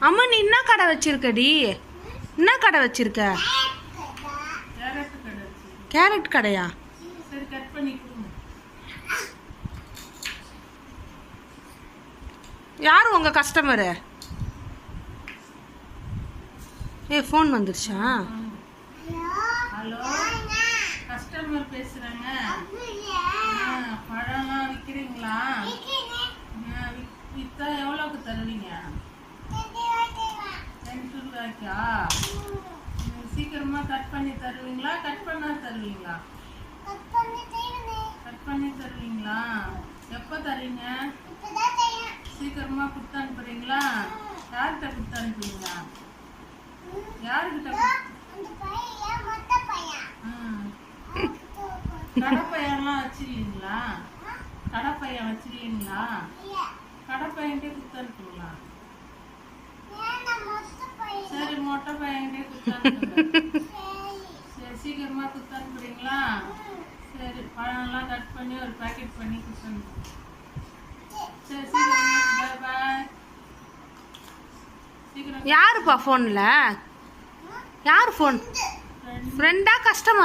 அம்மா நீ என்ன கடை வச்சிருக்கடி? என்ன கடை வச்சிருக்க? கேரட் கடையா? சரி கட் பண்ணி கொடுங்க. யார் உங்க கஸ்டமரு? ஃபோன் வந்துருச்சா? ஹலோ கஸ்டமர் பேசுறேங்க. பழம்லாம் விற்கிறீங்களா? விற்றா எவ்வளோக்கு தருவீங்க? 2 ரூபாய்க்கா? சீக்கிரமாக கட் பண்ணி தருவீங்களா? கட் பண்ணா தருவீங்களா? கட் பண்ணி தருவீங்களா? எப்போ தரீங்க? சீக்கிரமாக கொடுத்து அனுப்புறீங்களா? யார்கிட்ட கொடுத்து அனுப்புறீங்களா? யாருக்கிட்ட? கடப்பையெல்லாம் வச்சிருக்கீங்களா? கடப்பையன் வச்சிருக்கீங்களா? கடப்பையன்ட்டே கொடுத்து அனுப்புங்களா? சரி மொட்டை பையன்ட்டே கொடுத்து அனுப்புங்க. சரி சீக்கிரமாக கொடுத்து அனுப்புறீங்களா? சரி பழம்லாம் கட் பண்ணி ஒரு பேக்கெட் பண்ணி கொடுத்து அனுப்புங்க. சரி சீக்கிரமா பாய் பாய். சீக்கிரம். யாருப்பா ஃபோனில்? யார் ஃபோன்? ஃப்ரெண்டா கஸ்டமர்?